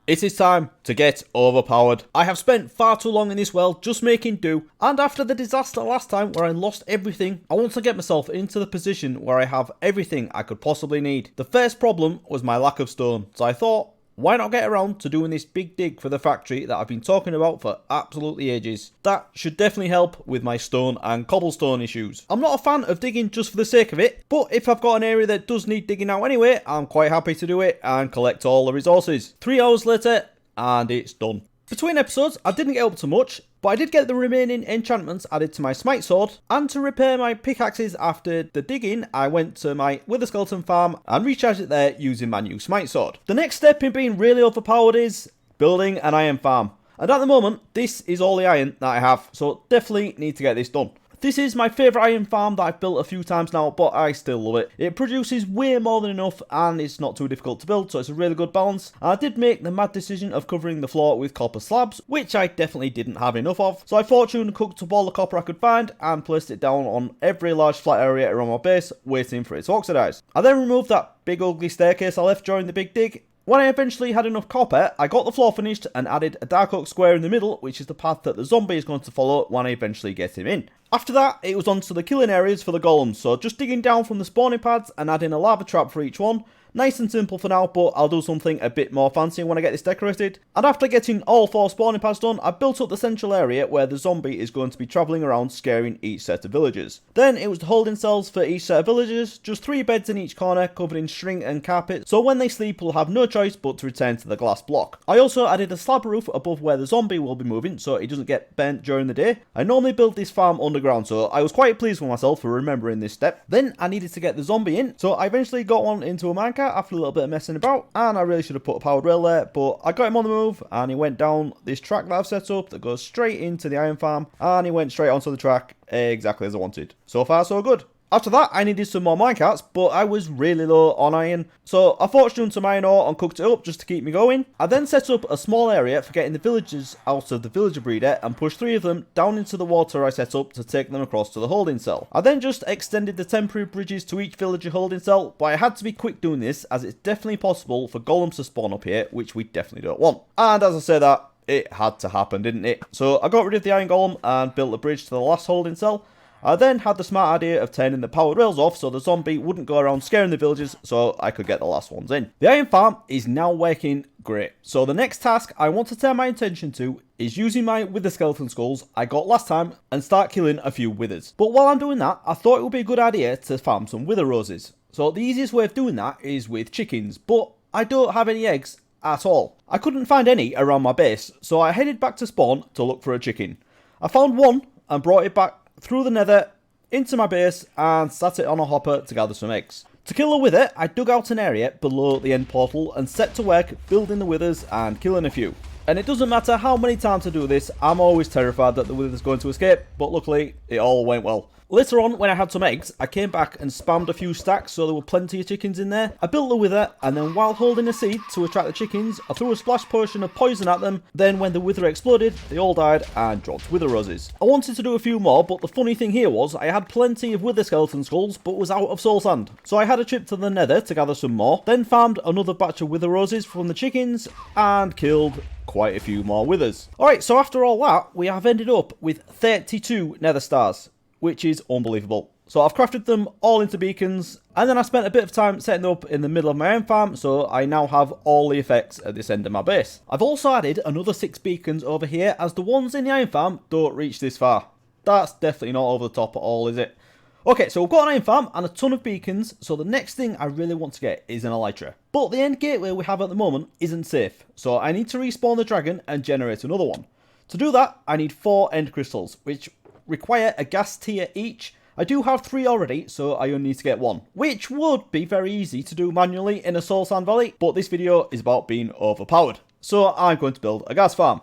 It is time to get overpowered. I have spent far too long in this world just making do, and after the disaster last time where I lost everything, I want to get myself into the position where I have everything I could possibly need. The first problem was my lack of stone, so I thought, why not get around to doing this big dig for the factory that I've been talking about for absolutely ages? That should definitely help with my stone and cobblestone issues. I'm not a fan of digging just for the sake of it, but if I've got an area that does need digging out anyway, I'm quite happy to do it and collect all the resources. 3 hours later, and it's done. Between episodes, I didn't get up to much, but I did get the remaining enchantments added to my smite sword, and to repair my pickaxes after the digging, I went to my wither skeleton farm and recharged it there using my new smite sword. The next step in being really overpowered is building an iron farm. And at the moment, this is all the iron that I have, so definitely need to get this done. This is my favourite iron farm that I've built a few times now, but I still love it. It produces way more than enough and it's not too difficult to build, so it's a really good balance. And I did make the mad decision of covering the floor with copper slabs, which I definitely didn't have enough of. So I fortune cooked up all the copper I could find and placed it down on every large flat area around my base, waiting for it to oxidise. I then removed that big ugly staircase I left during the big dig. When I eventually had enough copper, I got the floor finished and added a dark oak square in the middle, which is the path that the zombie is going to follow when I eventually get him in. After that, it was on to the killing areas for the golems, so just digging down from the spawning pads and adding a lava trap for each one. Nice and simple for now, but I'll do something a bit more fancy when I get this decorated. And after getting all 4 spawning pads done, I built up the central area where the zombie is going to be travelling around scaring each set of villagers. Then it was the holding cells for each set of villagers, just 3 beds in each corner covered in string and carpet, so when they sleep we'll have no choice but to return to the glass block. I also added a slab roof above where the zombie will be moving so he doesn't get burnt during the day. I normally build this farm underground, so I was quite pleased with myself for remembering this step. Then I needed to get the zombie in, so I eventually got one into a minecart after a little bit of messing about, and I really should have put a powered rail there, but I got him on the move and he went down this track that I've set up that goes straight into the iron farm, and he went straight onto the track exactly as I wanted. So far so good. After that, I needed some more minecarts, but I was really low on iron, so I fortuned some iron ore and cooked it up just to keep me going. I then set up a small area for getting the villagers out of the villager breeder and pushed 3 of them down into the water I set up to take them across to the holding cell. I then just extended the temporary bridges to each villager holding cell, but I had to be quick doing this as it's definitely possible for golems to spawn up here, which we definitely don't want. And as I say that, it had to happen, didn't it? So I got rid of the iron golem and built a bridge to the last holding cell. I then had the smart idea of turning the powered rails off so the zombie wouldn't go around scaring the villagers so I could get the last ones in. The iron farm is now working great. So the next task I want to turn my attention to is using my wither skeleton skulls I got last time and start killing a few withers. But while I'm doing that, I thought it would be a good idea to farm some wither roses. So the easiest way of doing that is with chickens, but I don't have any eggs at all. I couldn't find any around my base, so I headed back to spawn to look for a chicken. I found one and brought it back through the nether into my base and sat it on a hopper to gather some eggs. To kill a wither, I dug out an area below the end portal and set to work building the withers and killing a few. And it doesn't matter how many times I do this, I'm always terrified that the wither's going to escape, but luckily it all went well. Later on, when I had some eggs, I came back and spammed a few stacks so there were plenty of chickens in there. I built the wither, and then while holding a seed to attract the chickens, I threw a splash potion of poison at them. Then when the wither exploded, they all died and dropped wither roses. I wanted to do a few more, but the funny thing here was I had plenty of wither skeleton skulls, but was out of soul sand. So I had a trip to the nether to gather some more, then farmed another batch of wither roses from the chickens, and killed quite a few more withers. Alright, so after all that, we have ended up with 32 nether stars, which is unbelievable. So I've crafted them all into beacons, and then I spent a bit of time setting them up in the middle of my iron farm, so I now have all the effects at this end of my base. I've also added another 6 beacons over here, as the ones in the iron farm don't reach this far. That's definitely not over the top at all, is it? Okay, so we've got an iron farm and a ton of beacons, so the next thing I really want to get is an elytra. But the end gateway we have at the moment isn't safe, so I need to respawn the dragon and generate another one. To do that, I need 4 end crystals, which require a ghast tier each. I do have 3 already, so I only need to get 1, which would be very easy to do manually in a soul sand valley, but this video is about being overpowered, so I'm going to build a ghast farm.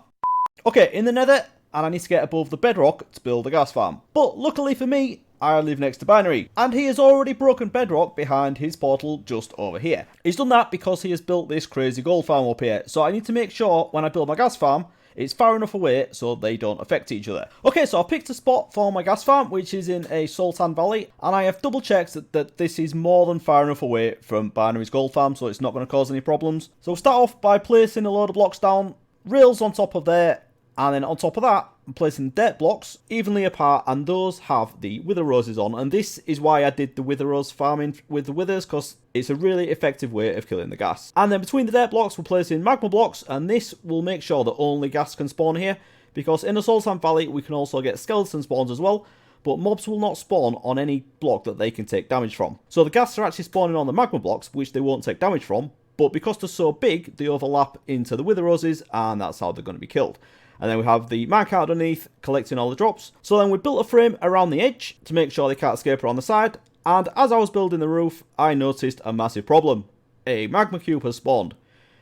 Okay, in the nether, and I need to get above the bedrock to build a ghast farm, but luckily for me, I live next to Binary, and he has already broken bedrock behind his portal just over here. He's done that because he has built this crazy gold farm up here, so I need to make sure when I build my ghast farm, it's far enough away so they don't affect each other. Okay, so I've picked a spot for my gas farm, which is in a Sultan Valley, and I have double checked that this is more than far enough away from Binary's gold farm, so it's not going to cause any problems. So we'll start off by placing a load of blocks down, rails on top of there, and then on top of that, I'm placing dirt blocks evenly apart, and those have the wither roses on. And this is why I did the wither rose farming with the withers, because it's a really effective way of killing the ghast. And then between the dirt blocks, we're placing magma blocks, and this will make sure that only ghast can spawn here, because in the Sultan Valley, we can also get skeleton spawns as well, but mobs will not spawn on any block that they can take damage from. So the ghasts are actually spawning on the magma blocks, which they won't take damage from, but because they're so big, they overlap into the wither roses, and that's how they're going to be killed. And then we have the minecart underneath collecting all the drops. So then we built a frame around the edge to make sure they can't escape around the side. And as I was building the roof, I noticed a massive problem. A magma cube has spawned,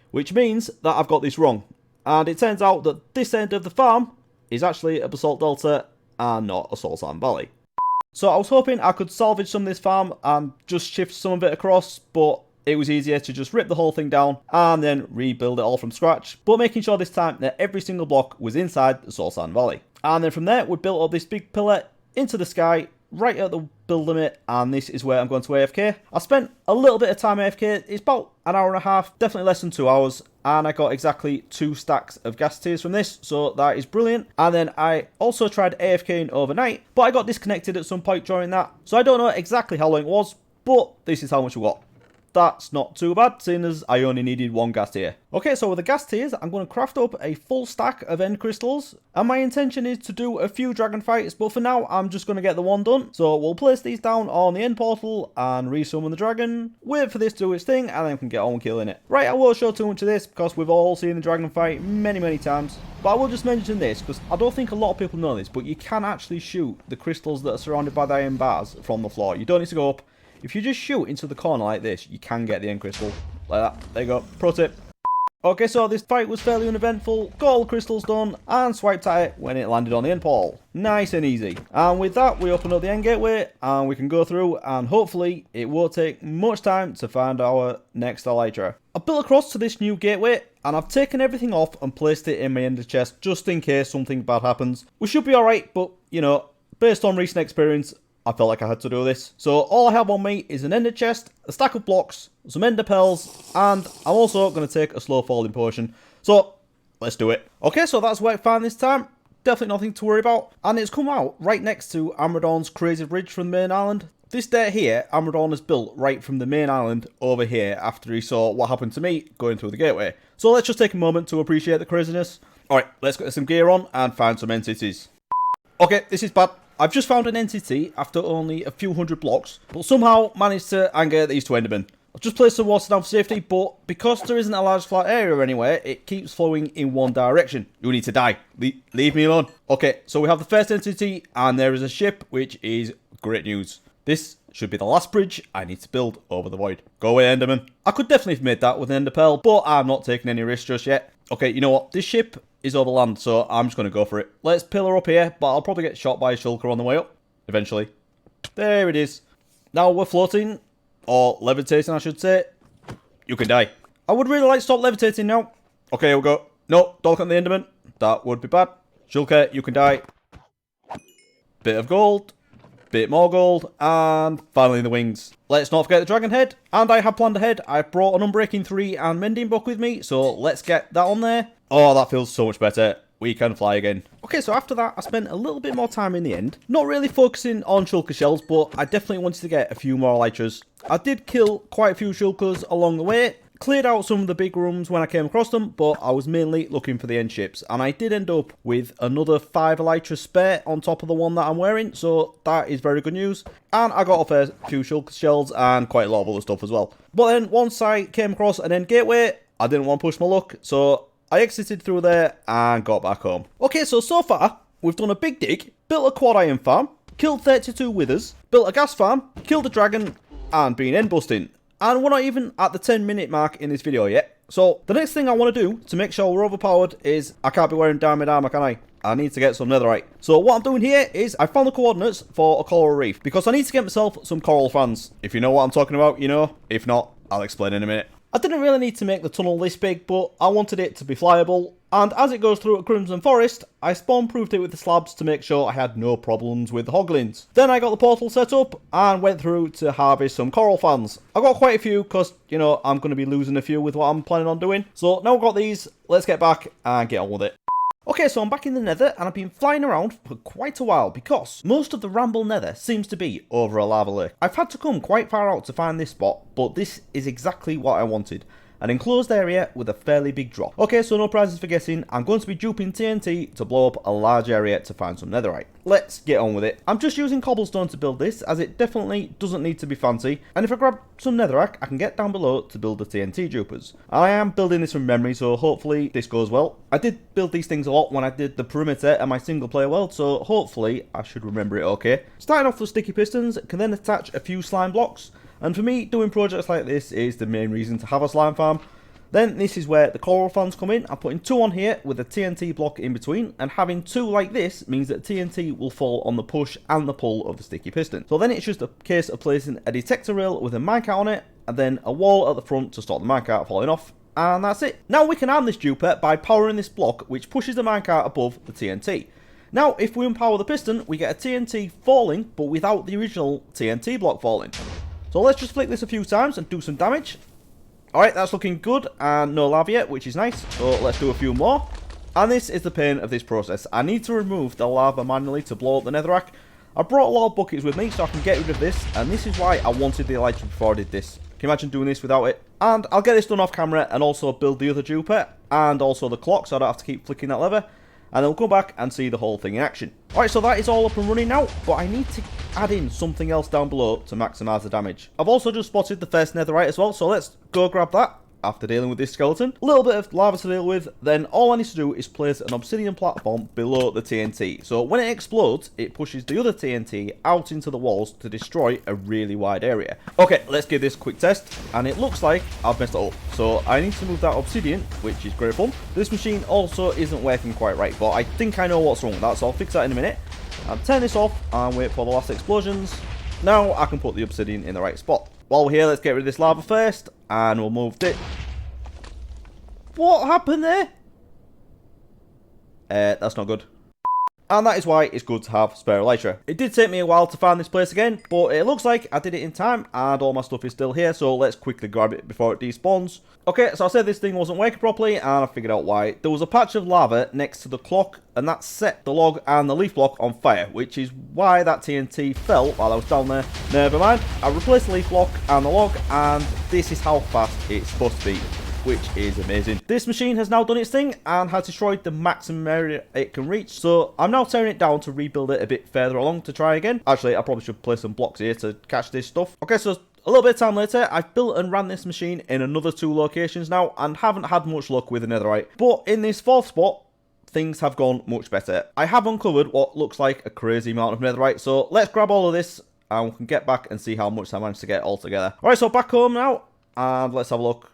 which means that I've got this wrong. And it turns out that this end of the farm is actually a basalt delta and not a Sultan Valley. So I was hoping I could salvage some of this farm and just shift some of it across, but it was easier to just rip the whole thing down and then rebuild it all from scratch, but making sure this time that every single block was inside the Sultan Valley. And then from there, we built up this big pillar into the sky, right at the build limit, and this is where I'm going to AFK. I spent a little bit of time AFK, it's about an hour and a half, definitely less than 2 hours, and I got exactly 2 stacks of ghast tears from this, so that is brilliant. And then I also tried AFKing overnight, but I got disconnected at some point during that, so I don't know exactly how long it was, but this is how much we got. That's not too bad, seeing as I only needed 1 ghast tear. Okay, so with the ghast tears, I'm going to craft up a full stack of end crystals, and my intention is to do a few dragon fights, but for now, I'm just going to get the one done. So we'll place these down on the end portal and resummon the dragon, wait for this to do its thing, and then we can get on killing it. Right, I won't show too much of this, because we've all seen the dragon fight many times, but I will just mention this, because I don't think a lot of people know this, but you can actually shoot the crystals that are surrounded by the iron bars from the floor. You don't need to go up. If you just shoot into the corner like this, you can get the end crystal. Like that. There you go. Pro tip. Okay, so this fight was fairly uneventful. Got all the crystals done and swiped at it when it landed on the end portal. Nice and easy. And with that, we open up the end gateway and we can go through, and hopefully it won't take much time to find our next Elytra. I built across to this new gateway and I've taken everything off and placed it in my ender chest just in case something bad happens. We should be alright, but you know, based on recent experience, I felt like I had to do this. So all I have on me is an ender chest, a stack of blocks, some ender pearls, and I'm also going to take a slow falling potion. So let's do it. Okay, so that's where I found this time. Definitely nothing to worry about. And it's come out right next to Amradorn's crazy bridge from the main island. This day here, Amradorn has built right from the main island over here after he saw what happened to me going through the gateway. So let's just take a moment to appreciate the craziness. Alright, let's get some gear on and find some entities. Okay, this is bad. I've just found an entity after only a few hundred blocks, but somehow managed to anger these two endermen. I've just placed some water down for safety, but because there isn't a large flat area anywhere, it keeps flowing in one direction. You need to die. Leave me alone. Okay, so we have the first entity, and there is a ship, which is great news. This should be the last bridge I need to build over the void. Go away, enderman. I could definitely have made that with an ender pearl, but I'm not taking any risks just yet. Okay, you know what? This ship is over land, so I'm just going to go for it. Let's pillar up here, but I'll probably get shot by a shulker on the way up, eventually. There it is. Now we're floating, or levitating I should say. You can die. I would really like to stop levitating now. Okay, here we go. No, don't look at the enderman. That would be bad. Shulker, you can die. Bit of gold. Bit more gold, and finally the wings. Let's not forget the dragon head, and I have planned ahead. I've brought an Unbreaking 3 and Mending book with me, so let's get that on there. Oh, that feels so much better. We can fly again. Okay, so after that, I spent a little bit more time in the end. Not really focusing on shulker shells, but I definitely wanted to get a few more elytras. I did kill quite a few shulkers along the way. Cleared out some of the big rooms when I came across them, but I was mainly looking for the end ships, and I did end up with another 5 elytras spare on top of the one that I'm wearing, so that is very good news. And I got a fair few shulker shells and quite a lot of other stuff as well. But then once I came across an end gateway, I didn't want to push my luck, so I exited through there and got back home. Okay, so far we've done a big dig, built a quad iron farm, killed 32 withers, built a gas farm, killed a dragon, and been end busting. And we're not even at the 10-minute mark in this video yet. So the next thing I want to do to make sure we're overpowered is I can't be wearing diamond armor, can I? I need to get some netherite. So what I'm doing here is I found the coordinates for a coral reef because I need to get myself some coral fans. If you know what I'm talking about, you know. If not, I'll explain in a minute. I didn't really need to make the tunnel this big, but I wanted it to be flyable. And as it goes through a Crimson Forest, I spawn-proofed it with the slabs to make sure I had no problems with the hoglins. Then I got the portal set up and went through to harvest some coral fans. I got quite a few because, you know, I'm going to be losing a few with what I'm planning on doing. So now I've got these, let's get back and get on with it. Okay, so I'm back in the nether and I've been flying around for quite a while because most of the Ramble nether seems to be over a lava lake. I've had to come quite far out to find this spot, but this is exactly what I wanted. An enclosed area with a fairly big drop. Okay, so no prizes for guessing. I'm going to be duping TNT to blow up a large area to find some netherite. Let's get on with it. I'm just using cobblestone to build this, as it definitely doesn't need to be fancy. And if I grab some netherrack, I can get down below to build the TNT dupers. I am building this from memory, so hopefully this goes well. I did build these things a lot when I did the perimeter and my single player world, so hopefully I should remember it okay. Starting off with sticky pistons, can then attach a few slime blocks. And for me, doing projects like this is the main reason to have a slime farm. Then this is where the coral fans come in. I'm putting 2 on here with a TNT block in between, and having 2 like this means that TNT will fall on the push and the pull of the sticky piston. So then it's just a case of placing a detector rail with a minecart on it, and then a wall at the front to stop the minecart falling off, and that's it. Now we can arm this duper by powering this block, which pushes the minecart above the TNT. Now if we unpower the piston, we get a TNT falling, but without the original TNT block falling. So let's just flick this a few times and do some damage. Alright, that's looking good, and no lava yet, which is nice. So let's do a few more. And this is the pain of this process. I need to remove the lava manually to blow up the netherrack. I brought a lot of buckets with me so I can get rid of this, and this is why I wanted the elytra before I did this. Can you imagine doing this without it? And I'll get this done off camera and also build the other duper, and also the clock, so I don't have to keep flicking that lever. And then we'll come back and see the whole thing in action. Alright, so that is all up and running now, but I need to add in something else down below to maximise the damage. I've also just spotted the first netherite as well, so let's go grab that. After dealing with this skeleton, a little bit of lava to deal with, then all I need to do is place an obsidian platform below the TNT. So when it explodes, it pushes the other TNT out into the walls to destroy a really wide area. Okay, let's give this a quick test, and it looks like I've messed it up. So I need to move that obsidian, which is great fun. This machine also isn't working quite right, but I think I know what's wrong with that, so I'll fix that in a minute. I'll turn this off and wait for the last explosions. Now I can put the obsidian in the right spot. While we're here, let's get rid of this lava first, and we'll move it. What happened there? That's not good. And that is why it's good to have spare elytra. It did take me a while to find this place again, but it looks like I did it in time, and all my stuff is still here, so let's quickly grab it before it despawns. Okay, so I said this thing wasn't working properly, and I figured out why. There was a patch of lava next to the clock, and that set the log and the leaf block on fire, which is why that TNT fell while I was down there. Never mind, I replaced the leaf block and the log, and this is how fast it's supposed to be, which is amazing. This machine has now done its thing and has destroyed the maximum area it can reach, so I'm now tearing it down to rebuild it a bit further along to try again. Actually, I probably should place some blocks here to catch this stuff. Okay, so a little bit of time later, I've built and ran this machine in another 2 locations now and haven't had much luck with the netherite. But in this 4th spot, things have gone much better. I have uncovered what looks like a crazy amount of netherite, so let's grab all of this and we can get back and see how much I managed to get all together. Alright, so back home now, and let's have a look.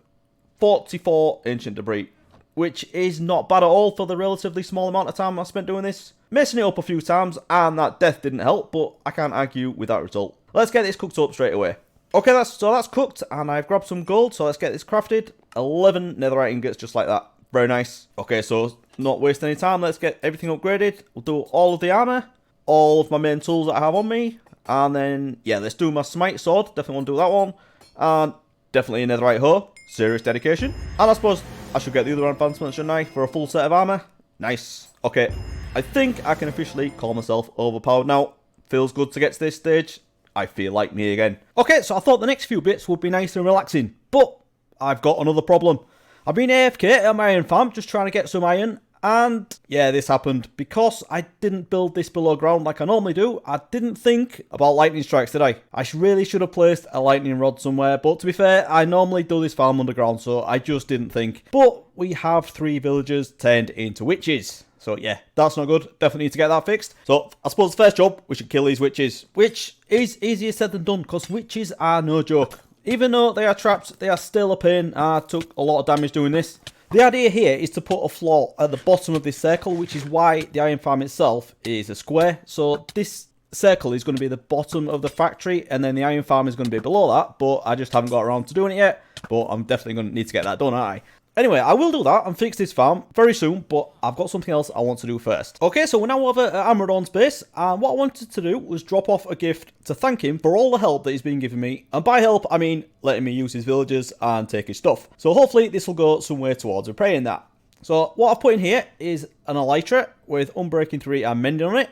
44 ancient debris, which is not bad at all for the relatively small amount of time I spent doing this. Messing it up a few times, and that death didn't help, but I can't argue with that result. Let's get this cooked up straight away. Okay, that's cooked, and I've grabbed some gold, so let's get this crafted. 11 netherite ingots just like that. Very nice. Okay, so not wasting any time, let's get everything upgraded. We'll do all of the armor, all of my main tools that I have on me, and then, yeah, let's do my smite sword. Definitely want to do that one, and definitely a netherite hoe. Serious dedication. And I suppose I should get the other advancements, shouldn't I, for a full set of armor? Nice. Okay, I think I can officially call myself overpowered now. Feels good to get to this stage. I feel like me again. Okay, so I thought the next few bits would be nice and relaxing, but I've got another problem. I've been AFK at my iron farm, just trying to get some iron, and yeah, this happened because I didn't build this below ground like I normally do. I didn't think about lightning strikes, did I? I really should have placed a lightning rod somewhere, but to be fair, I normally do this farm underground, so I just didn't think. But we have 3 villagers turned into witches. So yeah, that's not good. Definitely need to get that fixed. So I suppose the first job, we should kill these witches, which is easier said than done because witches are no joke. Even though they are trapped, they are still a pain. I took a lot of damage doing this. The idea here is to put a floor at the bottom of this circle, which is why the iron farm itself is a square. So this circle is going to be the bottom of the factory, and then the iron farm is going to be below that, but I just haven't got around to doing it yet. But I'm definitely going to need to get that done, aren't I? Anyway, I will do that and fix this farm very soon, but I've got something else I want to do first. Okay, so we're now over at Amradon's base, and what I wanted to do was drop off a gift to thank him for all the help that he's been giving me. And by help, I mean letting me use his villagers and take his stuff. So hopefully this will go some way towards repaying that. So what I've put in here is an Elytra with Unbreaking 3 and Mending on it.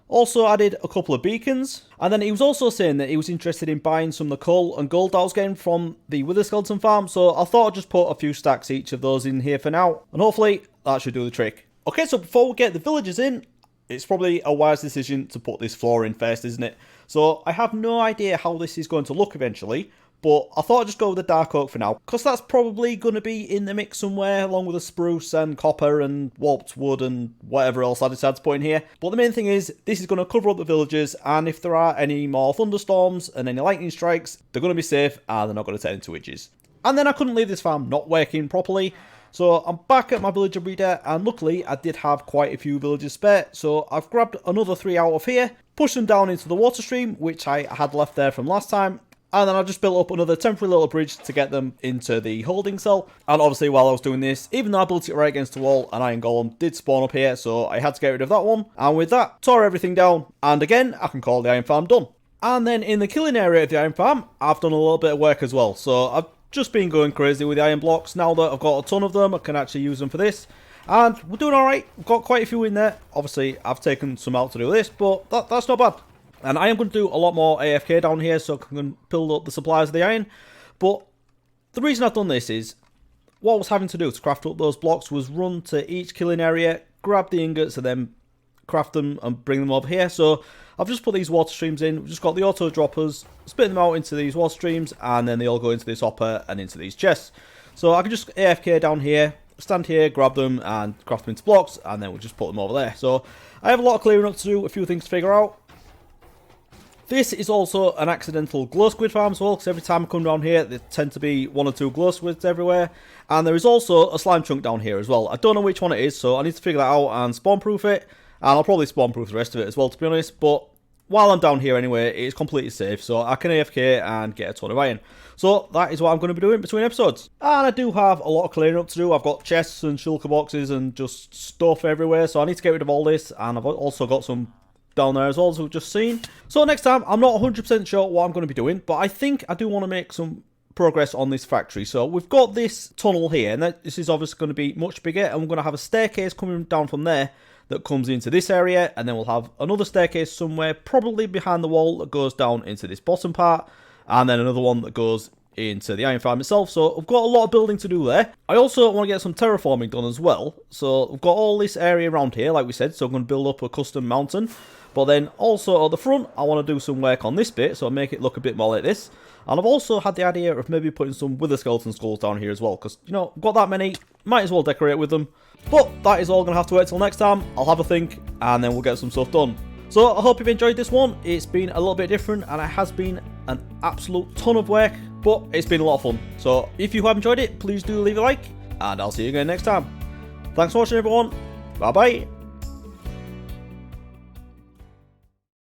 Also added a couple of beacons, and then he was also saying that he was interested in buying some of the coal and gold I was getting from the Wither Skeleton farm, so I thought I'd just put a few stacks each of those in here for now, and hopefully that should do the trick. Okay, so before we get the villagers in, it's probably a wise decision to put this floor in first, isn't it? So I have no idea how this is going to look eventually, but I thought I'd just go with the dark oak for now, because that's probably going to be in the mix somewhere, along with the spruce and copper and warped wood and whatever else I decide to put in here. But the main thing is, this is going to cover up the villagers, and if there are any more thunderstorms and any lightning strikes, they're going to be safe and they're not going to turn into witches. And then I couldn't leave this farm not working properly, so I'm back at my villager breeder, and luckily I did have quite a few villagers spare, so I've grabbed another 3 out of here, pushed them down into the water stream, which I had left there from last time. And then I just built up another temporary little bridge to get them into the holding cell. And obviously while I was doing this, even though I built it right against the wall, an iron golem did spawn up here, so I had to get rid of that one. And with that, tore everything down. And again, I can call the iron farm done. And then in the killing area of the iron farm, I've done a little bit of work as well. So I've just been going crazy with the iron blocks. Now that I've got a ton of them, I can actually use them for this. And we're doing alright. We've got quite a few in there. Obviously, I've taken some out to do this, but that's not bad. And I am going to do a lot more AFK down here, so I can build up the supplies of the iron. But the reason I've done this is, what I was having to do to craft up those blocks was run to each killing area, grab the ingots, and then craft them and bring them over here. So I've just put these water streams in. We've just got the auto droppers, spit them out into these water streams, and then they all go into this hopper and into these chests. So I can just AFK down here, stand here, grab them, and craft them into blocks, and then we'll just put them over there. So I have a lot of clearing up to do, a few things to figure out. This is also an accidental glow squid farm as well, because every time I come down here, there tend to be 1 or 2 glow squids everywhere. And there is also a slime chunk down here as well. I don't know which one it is, so I need to figure that out and spawn proof it. And I'll probably spawn proof the rest of it as well, to be honest. But while I'm down here anyway, it's completely safe, so I can AFK and get a ton of iron. So that is what I'm going to be doing between episodes. And I do have a lot of clearing up to do. I've got chests and shulker boxes and just stuff everywhere, so I need to get rid of all this. And I've also got some down there as well, as we've just seen. So next time, I'm not 100% sure what I'm going to be doing, but I think I do want to make some progress on this factory. So we've got this tunnel here, and this is obviously going to be much bigger, and we're going to have a staircase coming down from there that comes into this area, and then we'll have another staircase somewhere, probably behind the wall, that goes down into this bottom part, and then another one that goes into the iron farm itself. So I've got a lot of building to do there. I also want to get some terraforming done as well. So we've got all this area around here, like we said, so I'm going to build up a custom mountain. But then also at the front, I want to do some work on this bit, so make it look a bit more like this. And I've also had the idea of maybe putting some wither skeleton skulls down here as well, because, you know, I've got that many, might as well decorate with them. But that is all going to have to wait till next time. I'll have a think, and then we'll get some stuff done. So I hope you've enjoyed this one. It's been a little bit different, and it has been an absolute ton of work, but it's been a lot of fun. So if you have enjoyed it, please do leave a like, and I'll see you again next time. Thanks for watching, everyone. Bye bye.